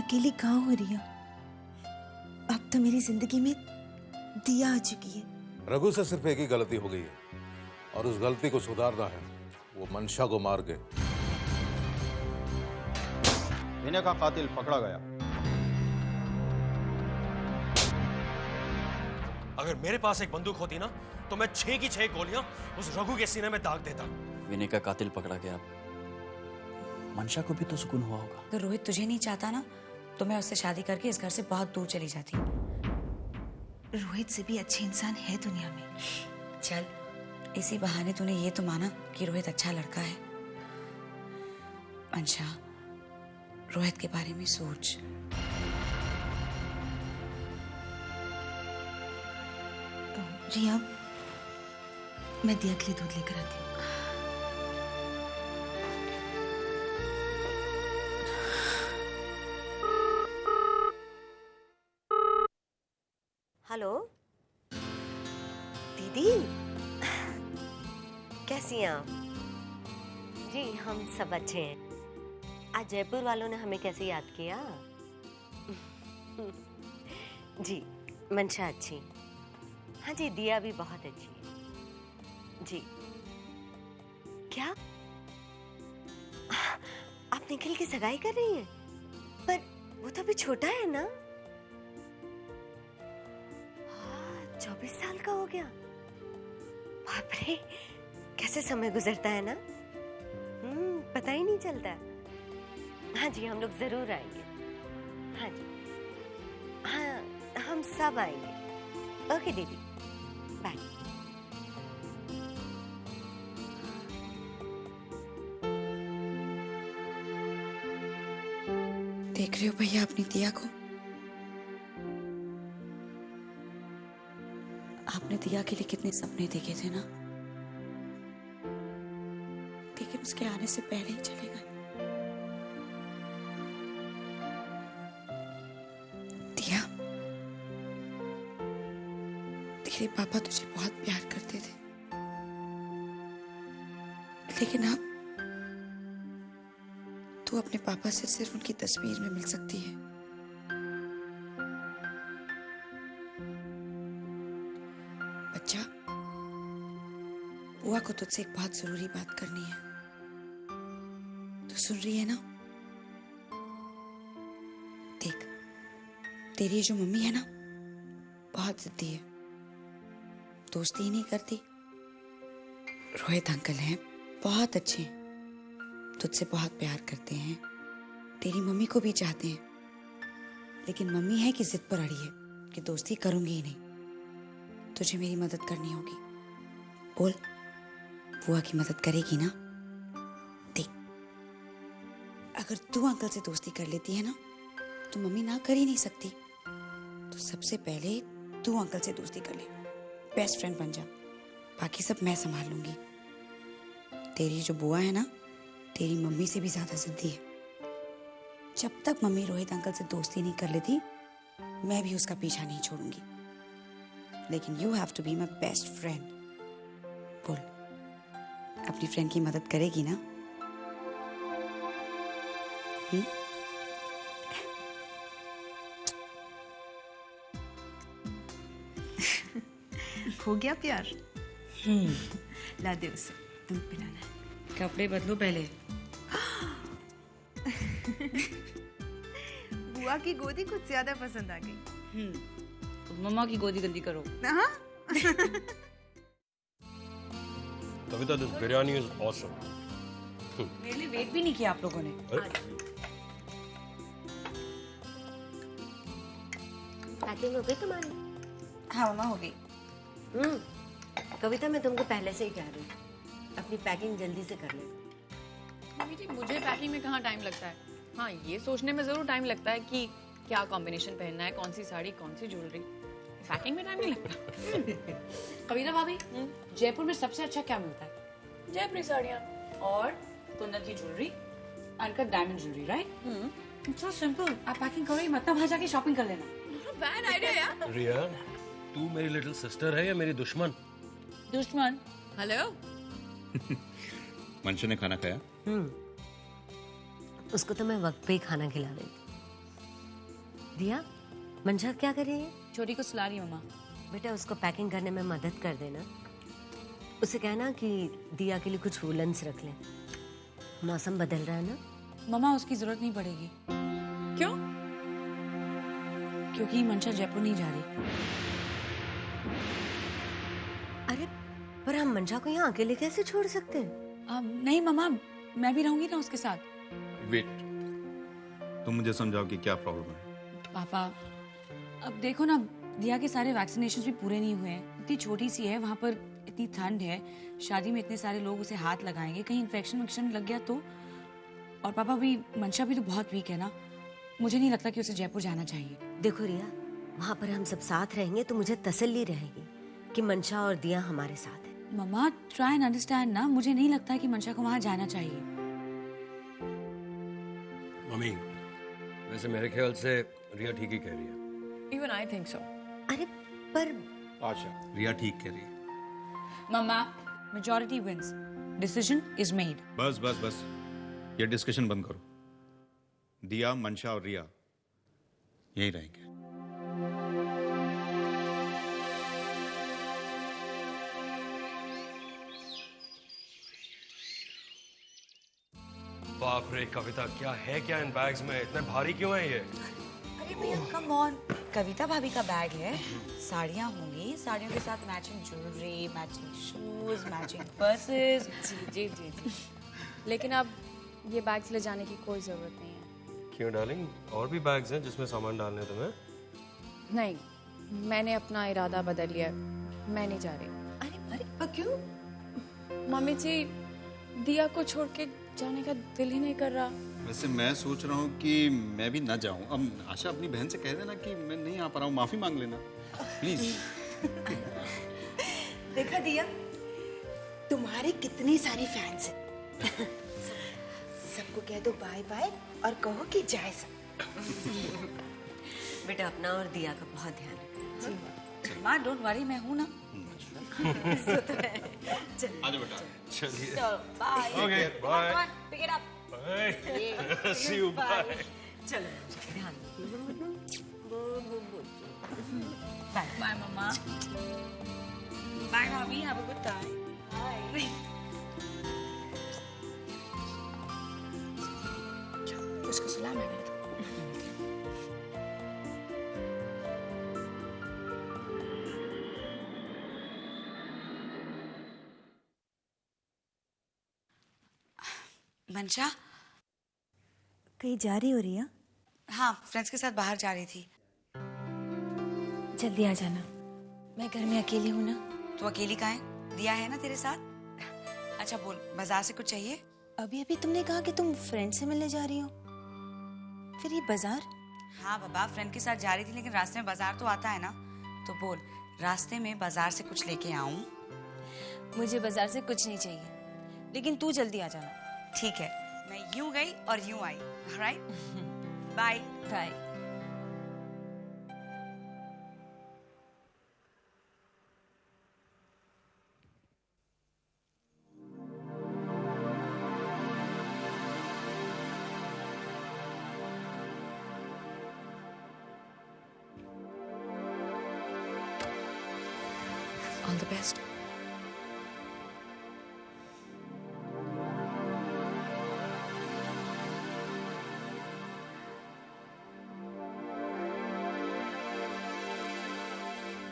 अकेली कहाँ हो रही हो? अब तो मेरी जिंदगी में दिया आ चुकी है। रघु से सिर्फ एक ही गलती हो गई है और उस गलती को सुधारना है। वो मंशा को मार के। विनय का कातिल पकड़ा गया। अगर मेरे पास एक बंदूक होती ना तो मैं 6 की 6 गोलियां उस रघु के सीने में दाग देता। विनय का कातिल पकड़ा गया। मंशा को भी तो सुकून हुआ होगा। अगर रोहित तुझे नहीं चाहता ना तो मैं उससे शादी करके इस घर से बहुत दूर चली जाती। रोहित से भी अच्छे इंसान है दुनिया में। चल, इसी बहाने तूने ये तो माना कि रोहित अच्छा लड़का है। मंशा, रोहित के बारे में सोच। रिया, मैं दिया के लिए दूध लेकर आती हूँ। हेलो दीदी, कैसी हैं आप? जी हम सब अच्छे हैं। आज जयपुर वालों ने हमें कैसे याद किया? जी मंशा अच्छी, हाँ जी दिया भी बहुत अच्छी है जी। क्या आप निखिल की सगाई कर रही हैं? पर वो तो अभी छोटा है ना। 24 साल का हो गया। बाप रे, कैसे समय गुजरता है ना। पता ही नहीं चलता। हाँ जी हम लोग जरूर आएंगे। हाँ जी हाँ हम सब आएंगे। ओके दीदी बाय। देख रहे हो भैया अपनी दिया को? आपने दिया के लिए कितने सपने देखे थे ना, लेकिन उसके आने से पहले ही चले गए। दिया, तेरे पापा तुझे बहुत प्यार करते थे, लेकिन अब तू अपने पापा से सिर्फ उनकी तस्वीर में मिल सकती है। बच्चा, बुआ को तुझसे एक बहुत जरूरी बात करनी है। तू सुन रही है ना? देख, तेरी जो मम्मी है ना, बहुत जिद्दी है, दोस्ती ही नहीं करती। रोहित अंकल हैं, बहुत अच्छे हैं, तुझसे बहुत प्यार करते हैं, तेरी मम्मी को भी चाहते हैं, लेकिन मम्मी है कि जिद पर अड़ी है कि दोस्ती करूंगी ही नहीं। तुझे मेरी मदद करनी होगी। बोल, बुआ की मदद करेगी ना? देख, अगर तू अंकल से दोस्ती कर लेती है ना तो मम्मी ना कर ही नहीं सकती। तो सबसे पहले तू अंकल से दोस्ती कर ले, बेस्ट फ्रेंड बन जा, बाकी सब मैं संभाल लूंगी। तेरी जो बुआ है ना, तेरी मम्मी से भी ज्यादा जिद्दी है। जब तक मम्मी रोहित अंकल से दोस्ती नहीं कर लेती, मैं भी उसका पीछा नहीं छोड़ूंगी। लेकिन you have to be my best friend. बोल, अपनी फ्रेंड की मदद करेगी ना? हो गया प्यार? ला दे उसे, दूध पिलाना है। कपड़े बदलो पहले। बुआ की गोदी कुछ ज्यादा पसंद आ गई। मम्मा की गोदी गंदी करो। हाँ? कविता, दिस बिरयानी इज ऑसम। मेरे लिए वेट भी नहीं किया आप लोगों ने। पैकिंग हो गई तुम्हारी? हाँ मम्मा, हो गई। कविता मैं तुमको पहले से ही कह रही हूँ, अपनी पैकिंग जल्दी से कर ले। जी मुझे पैकिंग में कहाँ टाइम लगता है। हाँ ये सोचने में जरूर टाइम लगता है कि क्या कॉम्बिनेशन पहनना है, कौन सी साड़ी, कौन सी ज्वेलरी। पैकिंग में टाइम नहीं लगता। कविता भाभी, जयपुर में सबसे अच्छा क्या मिलता है? जयपुरी साड़ियाँ और कुंदन की jewellery, uncut diamond jewellery, right? It's so simple. आप पैकिंग करो, मत वहां जाके शॉपिंग कर लेना। बैड आइडिया यार। रिया, तू मेरी लिटिल सिस्टर है या मेरी दुश्मन? दुश्मन। हेलो। मंशा ने खाना खाया? उसको तो मैं वक्त पे ही खाना खिला देती। दिया, मंशा क्या कर रही है? छोटी को सुला रही हूँ, मम्मा। बेटा उसको पैकिंग करने में मदद कर देना। उसे कहना कि दिया के लिए कुछ वूलन्स रख लें। मौसम बदल रहा है ना। मम्मा उसकी जरूरत नहीं पड़ेगी। क्यों? क्योंकि मंशा जयपुर नहीं जा रही। अरे पर हम मंशा को यहाँ अकेले कैसे छोड़ सकते हैं? नहीं मम्मा, मैं भी रहूंगी ना उसके साथ। वेट, तुम मुझे समझाओ कि क्या प्रॉब्लम है। पापा अब देखो ना, दिया के सारे वैक्सीनेशंस भी पूरे नहीं हुए हैं। इतनी छोटी सी है, वहां पर इतनी ठंड है, शादी में इतने सारे लोग उसे हाथ लगाएंगे, कहीं इन्फेक्शन लग गया तो। और पापा भी, मंशा भी तो बहुत वीक है ना, मुझे नहीं लगता कि उसे जयपुर जाना चाहिए। देखो रिया, वहाँ पर हम सब साथ रहेंगे तो मुझे तसल्ली रहेगी कि मंशा और दिया हमारे साथ है। मम्मा ट्राई एंड अंडरस्टैंड ना, मुझे नहीं लगता कि मंशा को वहां जाना चाहिए। मम्मी, वैसे मेरे ख्याल से रिया ठीक ही कह रही है। Even I think so. अरे पर आशा, रिया ठीक कह रही है। मम्मा, majority wins, decision is made. बस बस बस, ये डिस्कशन बंद करो। दिया, मंशा और रिया यहीं रहेंगे। बाप रे कविता, क्या है क्या इन बैग्स में? इतने भारी क्यों है ये? अरे भैया कम ऑन, कविता भाभी का बैग है, साड़ियाँ होंगी, साड़ियों के साथ matching jewellery, matching shoes, matching purses. जी जी जी। लेकिन अब ये बैग्स ले जाने की कोई जरूरत नहीं है। क्यों डार्लिंग, और भी बैग्स हैं जिसमें सामान डालने हैं तुम्हें? नहीं, मैंने अपना इरादा बदल लिया, मैं नहीं जा रही। अरे पर क्यों? मम्मी जी, दिया को छोड़ के जाने का दिल ही नहीं कर रहा। वैसे मैं सोच रहा हूँ कि मैं भी ना जाऊँ। अब आशा अपनी बहन से कह देना कि मैं नहीं आ पा रहा हूँ, माफी मांग लेना प्लीज। देखा दिया, तुम्हारे कितनी सारी फैंस हैं। सबको कह दो बाय बाय और कहो कि जय सब। बेटा अपना और दिया का बहुत ध्यान रखना। माँ डोंट वरी, मैं हूँ ना। आजा बेटा। चलिए, bye. Okay bye. Pick it up. See you, bye. चलो ध्यान। बाय मम्मा। बाय भाभी, हैव अ गुड टाइम। उसको सुला मैंने तो। मंशा, कहीं जा रही हो रिया? हाँ फ्रेंड्स के साथ बाहर जा रही थी। जल्दी आ जाना, मैं घर में अकेली हूँ ना। तू अकेली कहाँ है? दिया है ना तेरे साथ। अच्छा बोल, बाजार से कुछ चाहिए? अभी अभी तुमने कहा कि तुम फ्रेंड से मिलने जा रही हो, फिर ये बाजार? हाँ बाबा, फ्रेंड के साथ जा रही थी, लेकिन रास्ते में बाजार तो आता है ना। तो बोल, रास्ते में बाजार से कुछ लेके आऊं? मुझे बाजार से कुछ नहीं चाहिए, लेकिन तू जल्दी आ जाना। ठीक है, मैं यूं गई और यूं आई। Right, bye bye. All the best.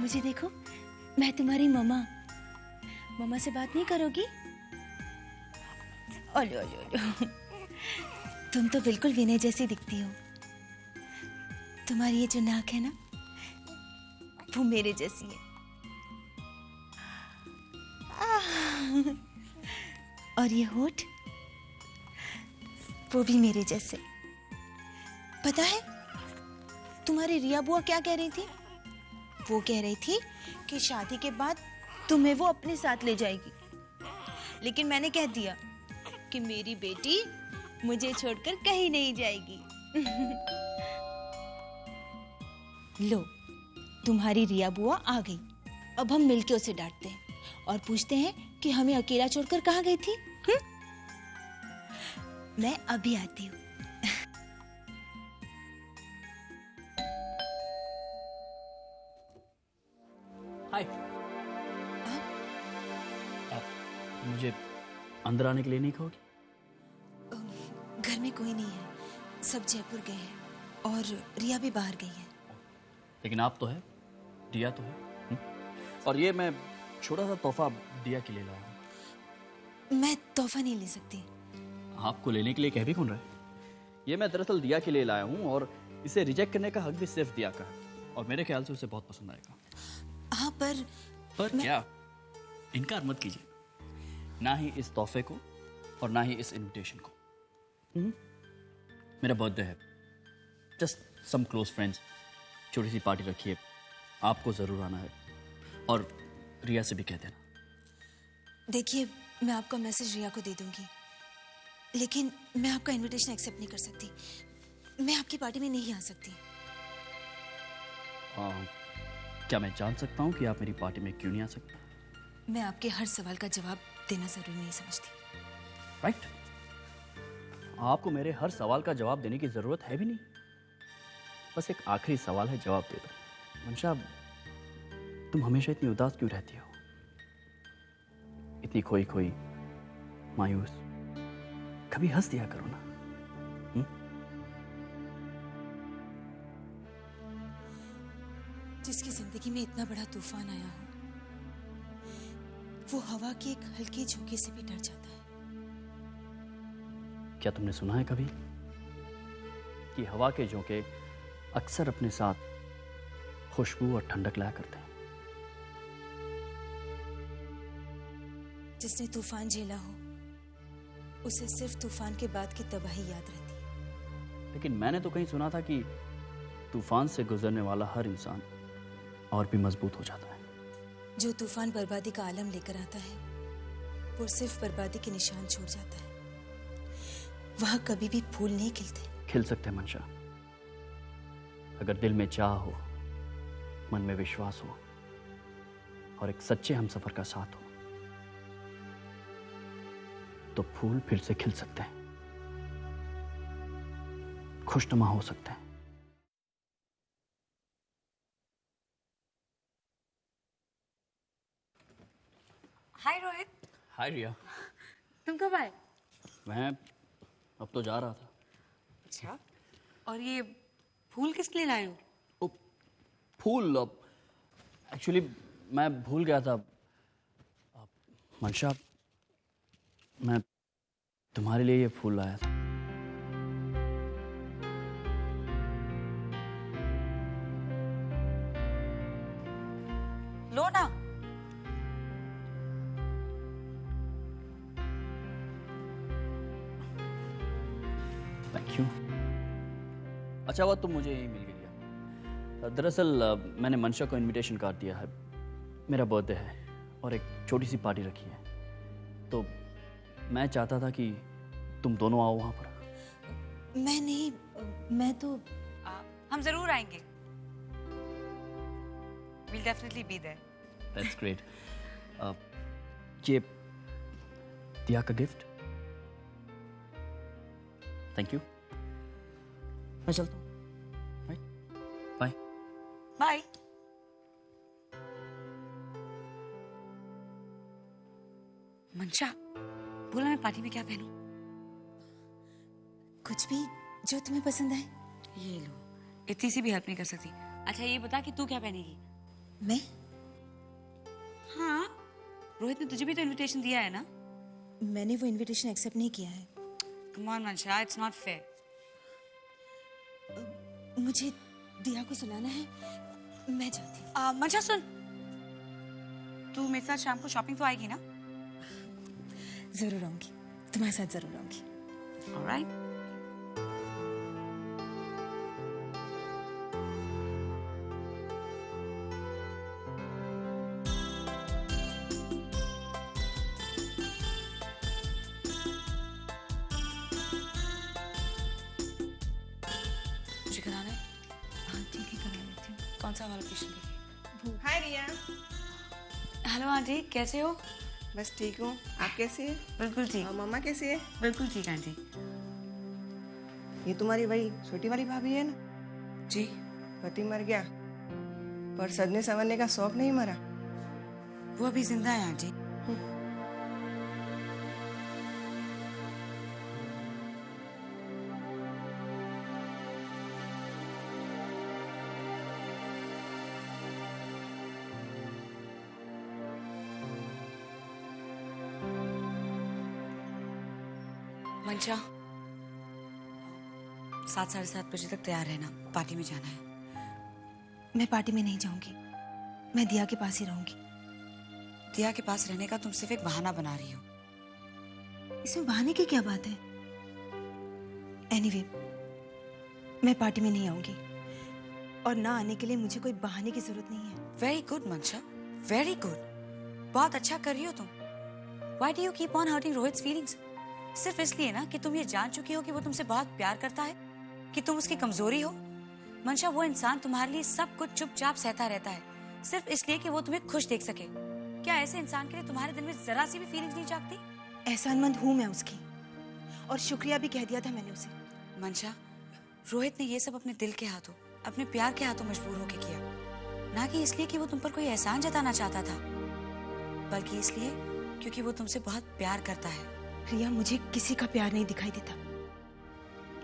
मुझे देखो, मैं तुम्हारी मम्मा से बात नहीं करोगी? ओलो ओलो ओलो, तुम तो बिल्कुल विनय जैसी दिखती हो। तुम्हारी ये जो नाक है ना, वो मेरे जैसी है। और ये होठ, वो भी मेरे जैसे। पता है तुम्हारी रिया बुआ क्या कह रही थी? वो कह रही थी कि शादी के बाद तुम्हें वो अपने साथ ले जाएगी, लेकिन मैंने कह दिया कि मेरी बेटी मुझे छोड़कर कहीं नहीं जाएगी। लो, तुम्हारी रिया बुआ आ गई। अब हम मिलके उसे डांटते हैं और पूछते हैं कि हमें अकेला छोड़कर कहाँ गई थी। मैं अभी आती हूँ। मुझे अंदर आने के लिए नहीं कहोगी? घर में कोई नहीं है, सब जयपुर गए हैं और रिया भी बाहर गई है। लेकिन आप तो है, दिया तो है। और ये मैं छोटा सा तोहफा दिया के लिए लाया हूँ। मैं तोहफा नहीं ले सकती। आपको लेने के लिए कह भी कौन रहा है? ये मैं दरअसल दिया के लिए लाया हूँ और इसे रिजेक्ट करने का हक भी सिर्फ दिया का है और मेरे ख्याल से उसे बहुत पसंद आएगा। हाँ पर क्या? इनकार मत कीजिए, ना ही इस तोहफे को और ना ही इस इनविटेशन को। मेरा बर्थडे है, जस्ट सम क्लोज फ्रेंड्स, छोटी सी पार्टी रखिए, आपको जरूर आना है और रिया से भी कह देना। देखिए, मैं आपका मैसेज रिया को दे दूंगी, लेकिन मैं आपका इनविटेशन एक्सेप्ट नहीं कर सकती। मैं आपकी पार्टी में नहीं आ सकती। क्या मैं जान सकता हूँ कि आप मेरी पार्टी में क्यों नहीं आ सकते? मैं आपके हर सवाल का जवाब देना जरूरी नहीं समझती। राइट? आपको मेरे हर सवाल का जवाब देने की जरूरत है भी नहीं। बस एक आखिरी सवाल है, जवाब दे दो। मंशा, तुम हमेशा इतनी उदास क्यों रहती हो? इतनी खोई खोई, मायूस। कभी हंस दिया करो ना। जिसकी जिंदगी में इतना बड़ा तूफान आया हो, वो हवा के एक हल्के झोंके से भी डर जाता है। क्या तुमने सुना है कभी कि हवा के झोंके अक्सर अपने साथ खुशबू और ठंडक लाया करते हैं? जिसने तूफान झेला हो, उसे सिर्फ तूफान के बाद की तबाही याद रहती है। लेकिन मैंने तो कहीं सुना था कि तूफान से गुजरने वाला हर इंसान और भी मजबूत हो जाता है। जो तूफान बर्बादी का आलम लेकर आता है, वो सिर्फ बर्बादी के निशान छोड़ जाता है। वहां कभी भी फूल नहीं खिलते। खिल सकते हैं मंशा, अगर दिल में चाह हो, मन में विश्वास हो और एक सच्चे हमसफर का साथ हो, तो फूल फिर से खिल सकते हैं, खुशनुमा हो सकते हैं। हाय रोहित। हाय रिया। तुम कब आए? मैं अब तो जा रहा था। अच्छा, और ये फूल किस लिए लाए हो? फूल एक्चुअली मैं भूल गया था। मंशा, मैं तुम्हारे लिए ये फूल लाया था। लो ना। Thank you. अच्छा हुआ तुम मुझे यही मिल गया। दरअसल मैंने मंशा को इनविटेशन कार्ड दिया है। मेरा बर्थडे है और एक छोटी सी पार्टी रखी है, तो मैं चाहता था कि तुम दोनों आओ वहां पर। मैं नहीं, मैं तो हम जरूर आएंगे। We'll definitely be there. That's great. ये दिया का गिफ्ट। Thank you. मैं चलता हूँ। बाय। बाय। मंशा, बोला मैं पार्टी में क्या पहनूं? कुछ भी जो तुम्हें पसंद आए। ये लो, इतनी सी भी हेल्प नहीं कर सकती। अच्छा ये बता कि तू क्या पहनेगी? मैं? हाँ, रोहित ने तुझे भी तो इनविटेशन दिया है ना? मैंने वो इनविटेशन एक्सेप्ट नहीं किया है। Come on मंशा, it's not fair. मुझे दिया को सुनाना है, मैं जाती हूँ। मंशा सुन, तू मेरे साथ शाम को शॉपिंग तो आएगी ना? जरूर आऊंगी, तुम्हारे साथ जरूर आऊंगी। Alright. मुझे कराना है? हाँ ठीक है, करा लेती हूँ। कौन सा वाला पेशेंट देखिए? हाय रिया। हेलो आंटी, कैसे हो? बस ठीक हूँ, आप कैसे हैं? बिल्कुल ठीक। और मम्मा कैसी है? बिल्कुल ठीक आंटी। ये तुम्हारी वही छोटी वाली भाभी है ना? जी। पति मर गया, पर सजने संवरने का शौक नहीं मरा। वो अभी जिंदा है आंटी। मंशा, 7-7:30 बजे तक तैयार रहना, पार्टी में जाना है। मैं पार्टी में नहीं जाऊंगी, मैं दिया के पास ही रहूंगी। दिया के पास रहने का तुम सिर्फ एक बहाना बना रही हो। इसमें बहाने की क्या बात है? एनीवे, मैं पार्टी में नहीं आऊंगी और ना आने के लिए मुझे कोई बहाने की जरूरत नहीं है। वेरी गुड मंशा, वेरी गुड। बहुत अच्छा कर रही हो तुम। Why do you keep on hurting Rohit's feelings? सिर्फ इसलिए ना कि तुम ये जान चुकी हो कि वो तुमसे बहुत प्यार करता है, कि तुम उसकी कमजोरी हो। मंशा, वो इंसान तुम्हारे लिए सब कुछ चुपचाप सहता रहता है, सिर्फ इसलिए कि वो तुम्हें खुश देख सके। क्या ऐसे इंसान के लिए तुम्हारे दिल में जरा सी भी फीलिंग्स नहीं जागती? एहसानमंद हूं मैं उसकी, और शुक्रिया भी कह दिया था मैंने उसे। मंशा, रोहित ने ये सब अपने दिल के हाथों, अपने प्यार के हाथों मजबूर होके किया, ना कि इसलिए कि वो तुम पर कोई एहसान जताना चाहता था, बल्कि इसलिए क्योंकि वो तुमसे बहुत प्यार करता है। रिया, मुझे किसी का प्यार नहीं दिखाई देता।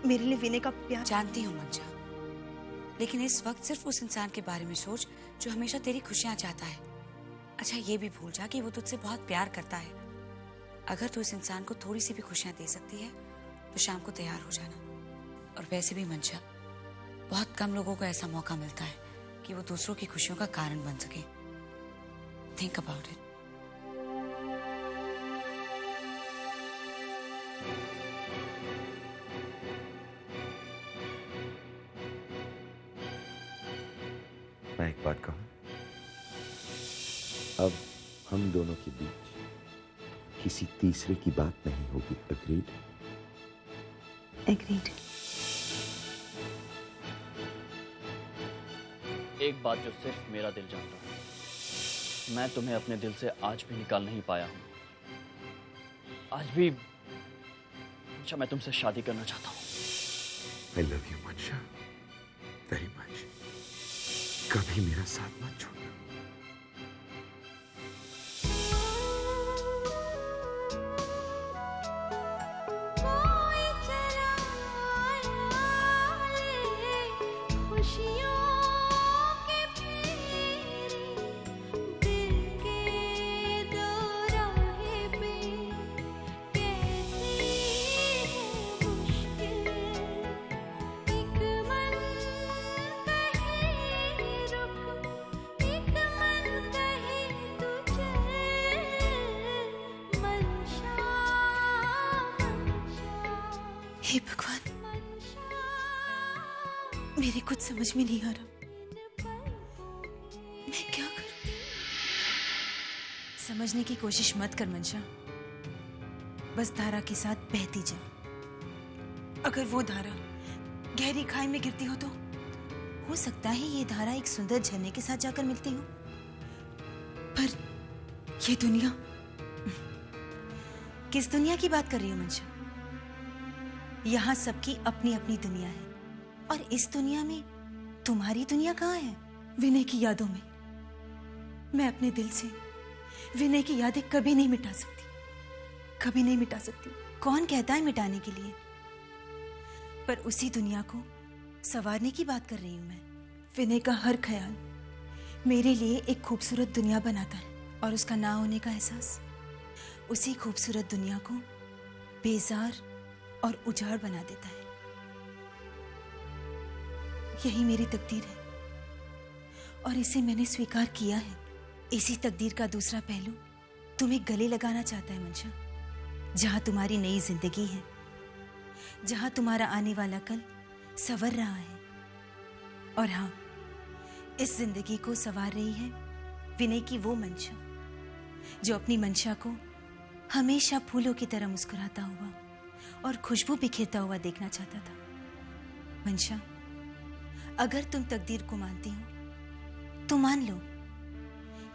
मेरे लिए विनय का प्यार। जानती हूँ मंशा, लेकिन इस वक्त सिर्फ उस इंसान के बारे में सोच जो हमेशा तेरी खुशियां चाहता है। अच्छा, ये भी भूल जा कि वो तुझसे बहुत प्यार करता है। अगर तू इस इंसान को थोड़ी सी भी खुशियां दे सकती है तो शाम को तैयार हो जाना। और वैसे भी मंशा, बहुत कम लोगों को ऐसा मौका मिलता है कि वो दूसरों की खुशियों का कारण बन सके। Think about it. मैं एक बात कहूं, अब हम दोनों के बीच किसी तीसरे की बात नहीं होगी। एग्रीड? एग्रीड। एक बात जो सिर्फ मेरा दिल जानता है, मैं तुम्हें अपने दिल से आज भी निकाल नहीं पाया हूं। आज भी अच्छा, मैं तुमसे शादी करना चाहता हूं। आई लव यू मंशा, वेरी मच। कभी मेरा साथ मत छोड़ना। हे भगवान, मेरे कुछ समझ में नहीं आ रहा। मैं क्या करूं? समझने की कोशिश मत कर मंशा, बस धारा के साथ बहती जा। अगर वो धारा गहरी खाई में गिरती हो सकता है ये धारा एक सुंदर झरने के साथ जाकर मिलती हो। पर ये दुनिया, किस दुनिया की बात कर रही हो मंशा? यहाँ सबकी अपनी अपनी दुनिया है, और इस दुनिया में तुम्हारी दुनिया कहाँ है? विनय की यादों में। मैं अपने दिल से विनय की यादें कभी नहीं मिटा सकती, कभी नहीं मिटा सकती। कौन कहता है मिटाने के लिए? पर उसी दुनिया को संवारने की बात कर रही हूं मैं। विनय का हर ख्याल मेरे लिए एक खूबसूरत दुनिया बनाता है, और उसका ना होने का एहसास उसी खूबसूरत दुनिया को बेजार और उजाड़ बना देता है। यही मेरी तकदीर है, और इसे मैंने स्वीकार किया है। इसी तकदीर का दूसरा पहलू तुम्हें गले लगाना चाहता है मंशा। जहां तुम्हारी नई जिंदगी है, जहां तुम्हारा आने वाला कल संवर रहा है, और हाँ, इस जिंदगी को संवार रही है विनय की वो मंशा जो अपनी मंशा को हमेशा फूलों की तरह मुस्कुराता हुआ और खुशबू बिखेरता हुआ देखना चाहता था। मंशा, अगर तुम तकदीर को मानती हो तो मान लो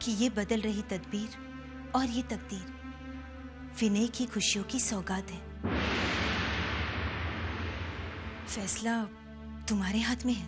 कि ये बदल रही तदबीर और ये तकदीर विनय की खुशियों की सौगात है। फैसला तुम्हारे हाथ में है।